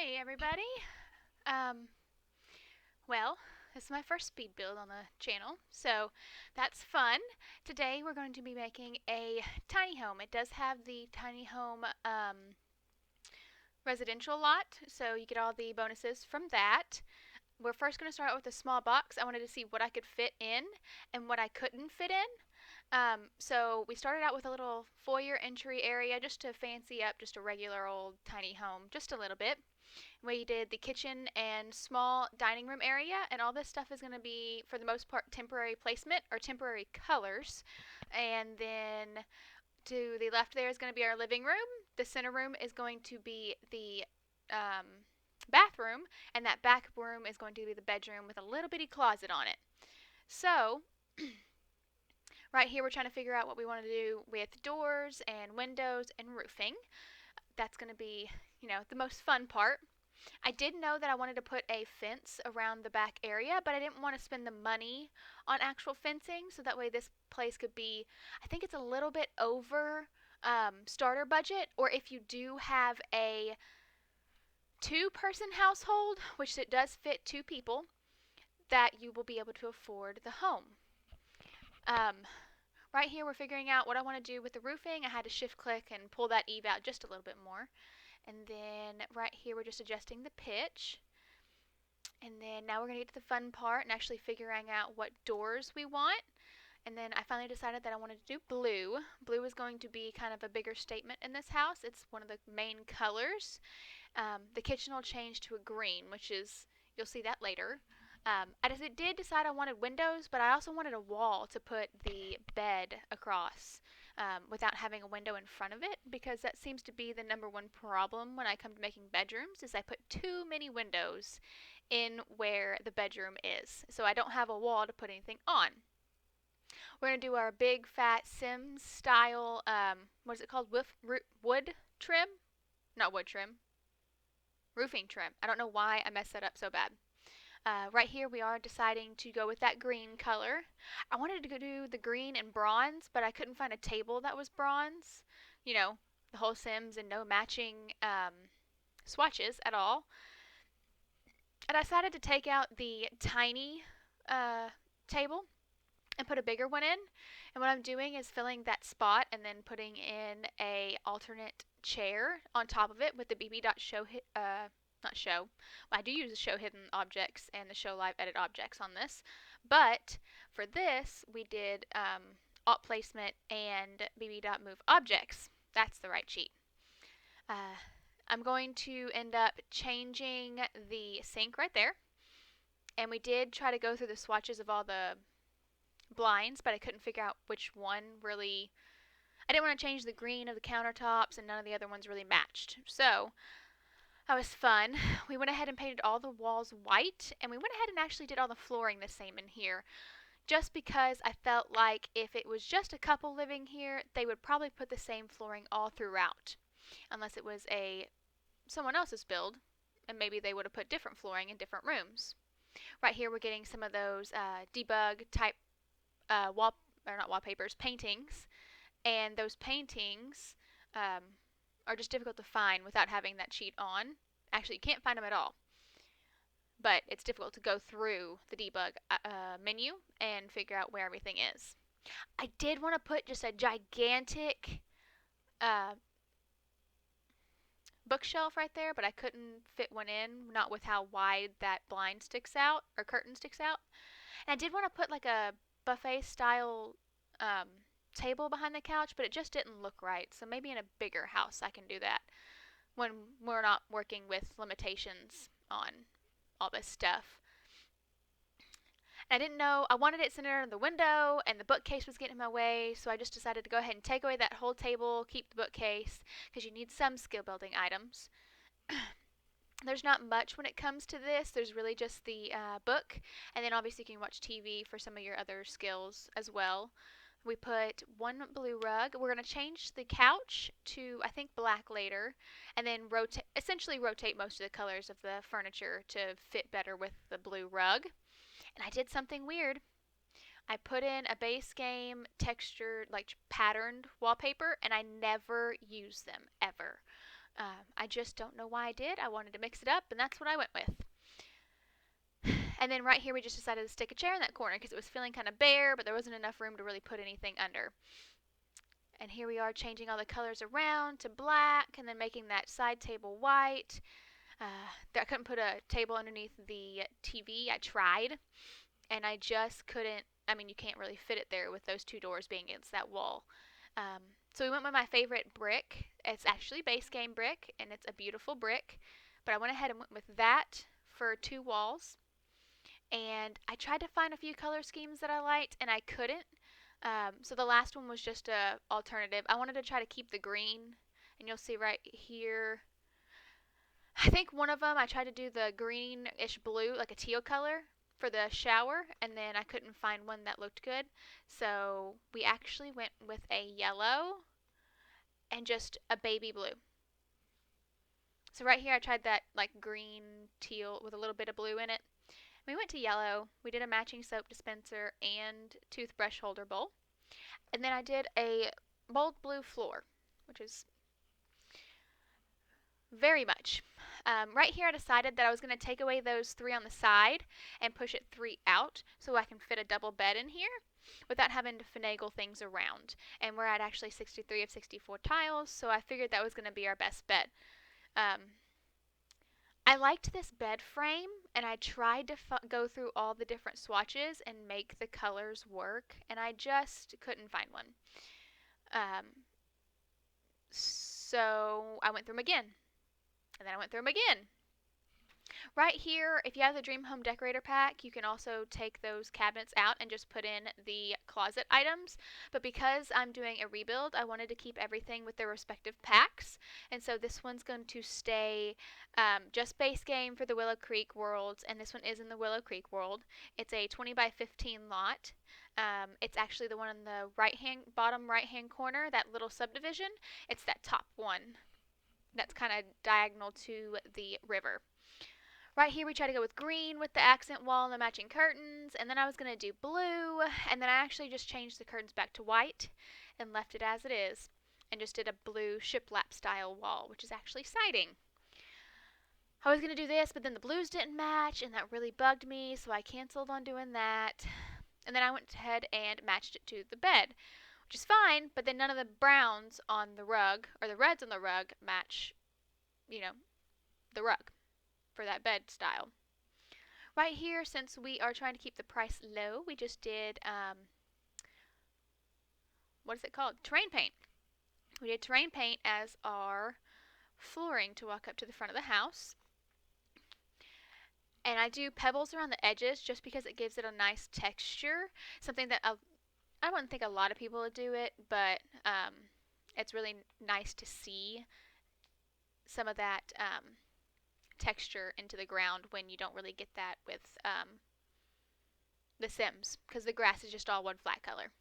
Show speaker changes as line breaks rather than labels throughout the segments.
Hey everybody. Um, well, this is my first speed build on the channel, so that's fun. Today we're going to be making a tiny home. It does have the tiny home residential lot, so you get all the bonuses from that. We're first going to start out with a small box. I wanted to see what I could fit in and what I couldn't fit in. So we started out with a little foyer entry area just to fancy up just a regular old tiny home just a little bit. We did the kitchen and small dining room area, and all this stuff is going to be, for the most part, temporary placement or temporary colors. And then to the left there is going to be our living room. The center room is going to be the um, bathroom, and that back room is going to be the bedroom with a little bitty closet on it. So, right here we're trying to figure out what we want to do with doors and windows and roofing. That's going to be, the most fun part. I did know that I wanted to put a fence around the back area, but I didn't want to spend the money on actual fencing, so that way this place could be, I think it's a little bit over starter budget, or if you do have a two-person household, which it does fit two people, that you will be able to afford the home. Um, right here we're figuring out what I want to do with the roofing. I had to shift click and pull that eve out just a little bit more. And then right here we're just adjusting the pitch. And then now we're going to get to the fun part and actually figuring out what doors we want. And then I finally decided that I wanted to do blue. Blue is going to be kind of a bigger statement in this house. It's one of the main colors. The kitchen will change to a green, which is, you'll see that later. Did decide I wanted windows, but I also wanted a wall to put the bed across without having a window in front of it, because that seems to be the number one problem when I come to making bedrooms is I put too many windows in where the bedroom is. So I don't have a wall to put anything on. We're going to do our big fat Sims style, what is it called? Wood trim? Not wood trim. Roofing trim. I don't know why I messed that up so bad. Right here we are deciding to go with that green color. I wanted to do the green and bronze, but I couldn't find a table that was bronze. You know, the whole Sims and no matching swatches at all. And I decided to take out the tiny table and put a bigger one in. And what I'm doing is filling that spot and then putting in a alternate chair on top of it with the BB dot show not show. Well, I do use the show hidden objects and the show live edit objects on this, but for this we did alt placement and BB dot move objects. That's the right cheat. I'm going to end up changing the sink right there, and we did try to go through the swatches of all the blinds, but I couldn't figure out which one really. I didn't want to change the green of the countertops, and none of the other ones really matched. So that was fun. We went ahead and painted all the walls white, and we went ahead and actually did all the flooring the same in here, just because I felt like if it was just a couple living here, they would probably put the same flooring all throughout, unless it was someone else's build, and maybe they would have put different flooring in different rooms. Right here we're getting some of those debug type or not wallpapers, paintings, and those paintings are just difficult to find without having that cheat on. Actually, you can't find them at all, but it's difficult to go through the debug menu and figure out where everything is. I did want to put just a gigantic uh, bookshelf right there, but I couldn't fit one in, not with how wide that blind sticks out or curtain sticks out. And I did want to put like a buffet style um, table behind the couch, but it just didn't look right. So maybe in a bigger house I can do that when we're not working with limitations on all this stuff. I didn't know, I wanted it centered on the window, and the bookcase was getting in my way, so I just decided to go ahead and take away that whole table, keep the bookcase, because you need some skill building items. There's not much when it comes to this. There's really just the book, and then obviously you can watch TV for some of your other skills as well. We put one blue rug. We're going to change the couch to, I think, black later, and then essentially rotate most of the colors of the furniture to fit better with the blue rug. And I did something weird. I put in a base game textured, like patterned wallpaper, and I never use them ever. I just don't know why I did. I wanted to mix it up, and that's what I went with. And then right here, we just decided to stick a chair in that corner because it was feeling kind of bare, but there wasn't enough room to really put anything under. And here we are changing all the colors around to black and then making that side table white. I couldn't put a table underneath the TV. I tried, and I just couldn't. I mean, you can't really fit it there with those two doors being against that wall. Um, so we went with my favorite brick. It's actually base game brick, and it's a beautiful brick. But I went ahead and went with that for two walls. And I tried to find a few color schemes that I liked, and I couldn't. So the last one was just a alternative. I wanted to try to keep the green, and you'll see right here. I think one of them I tried to do the greenish blue, like a teal color, for the shower, and then I couldn't find one that looked good. So we actually went with a yellow and just a baby blue. So right here I tried that like green teal with a little bit of blue in it. We went to yellow. We did a matching soap dispenser and toothbrush holder bowl. And then I did a bold blue floor, which is very much. Right here I decided that I was going to take away those three on the side and push it three out so I can fit a double bed in here without having to finagle things around. And we're at actually 63 of 64 tiles, so I figured that was going to be our best bed. I liked this bed frame, and I tried to go through all the different swatches and make the colors work, and I just couldn't find one. So I went through them again, and then I went through them again. Right here, if you have the Dream Home Decorator pack, you can also take those cabinets out and just put in the closet items. But because I'm doing a rebuild, I wanted to keep everything with their respective packs. And so this one's going to stay just base game for the Willow Creek worlds, and this one is in the Willow Creek world. It's a 20 by 15 lot. It's actually the one in the bottom right hand corner, that little subdivision. It's that top one that's kind of diagonal to the river. Right here we try to go with green with the accent wall and the matching curtains, and then I was going to do blue, and then I actually just changed the curtains back to white and left it as it is, and just did a blue shiplap style wall, which is actually siding. I was going to do this, but then the blues didn't match, and that really bugged me, so I canceled on doing that. And then I went ahead and matched it to the bed, which is fine, but then none of the browns on the rug, or the reds on the rug, match, the rug for that bed style. Right here, since we are trying to keep the price low, we just did, what is it called? Terrain paint. We did terrain paint as our flooring to walk up to the front of the house. And I do pebbles around the edges just because it gives it a nice texture. Something that I wouldn't think a lot of people would do it, but it's really nice to see some of that texture into the ground when you don't really get that with the Sims, because the grass is just all one flat color.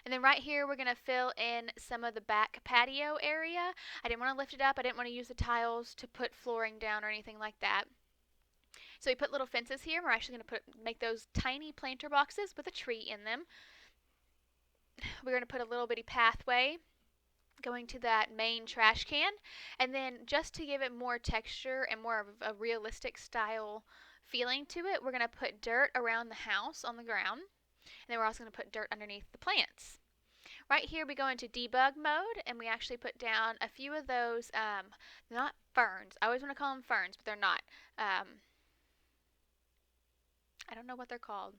And then right here we're going to fill in some of the back patio area. I didn't want to lift it up. I didn't want to use the tiles to put flooring down or anything like that. So we put little fences here. We're actually going to make those tiny planter boxes with a tree in them. We're going to put a little bitty pathway going to that main trash can, and then just to give it more texture and more of a realistic style feeling to it, we're going to put dirt around the house on the ground, and then we're also going to put dirt underneath the plants. Right here we go into debug mode, and we actually put down a few of those, not ferns, I always want to call them ferns, but they're not. I don't know what they're called.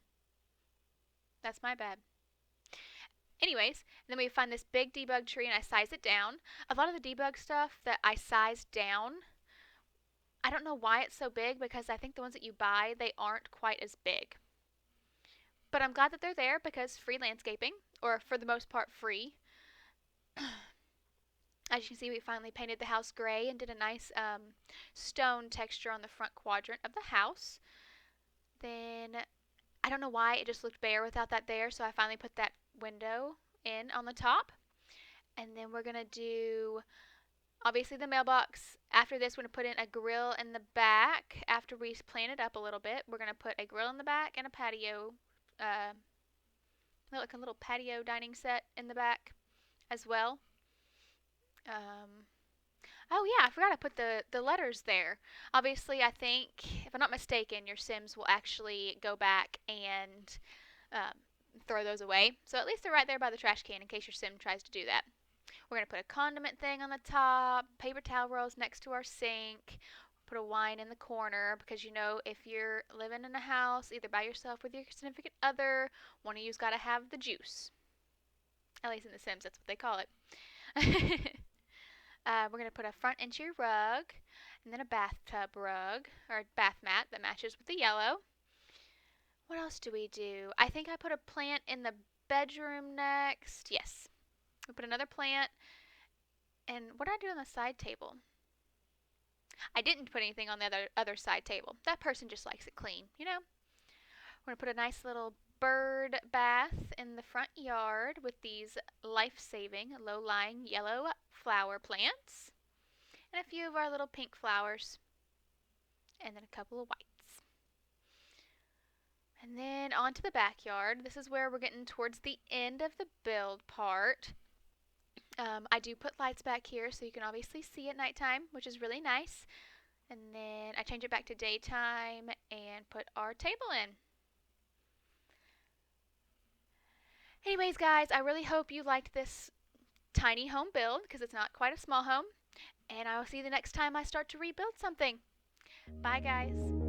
That's my bad. Anyways, then we find this big debug tree and I size it down. A lot of the debug stuff that I sized down, I don't know why it's so big, because I think the ones that you buy, they aren't quite as big. But I'm glad that they're there because free landscaping, or for the most part free. As you can see, we finally painted the house gray and did a nice stone texture on the front quadrant of the house. Then, I don't know why, it just looked bare without that there, so I finally put that window in on the top. And then we're going to do, obviously, the mailbox. After this, we're going to put in a grill in the back. After we plan it up a little bit, we're going to put a grill in the back and a patio, like a little patio dining set in the back as well. Oh yeah, I forgot I put the letters there. Obviously, I think if I'm not mistaken, your Sims will actually go back and um, throw those away. So at least they're right there by the trash can in case your Sim tries to do that. We're gonna put a condiment thing on the top, paper towel rolls next to our sink. Put a wine in the corner because you know if you're living in a house either by yourself with your significant other, one of you's got to have the juice. At least in The Sims, that's what they call it. We're going to put a front entry rug and then a bathtub rug or bath mat that matches with the yellow. What else do we do? I think I put a plant in the bedroom next. Yes. We put another plant. And what did I do on the side table? I didn't put anything on the other side table. That person just likes it clean, you know? We're going to put a nice little bird bath in the front yard with these life-saving, low-lying yellow flower plants. And a few of our little pink flowers. And then a couple of whites. And then on to the backyard. This is where we're getting towards the end of the build part. I do put lights back here so you can obviously see at nighttime, which is really nice. And then I change it back to daytime and put our table in. Anyways, guys, I really hope you liked this tiny home build because it's not quite a small home. And I will see you the next time I start to rebuild something. Bye, guys.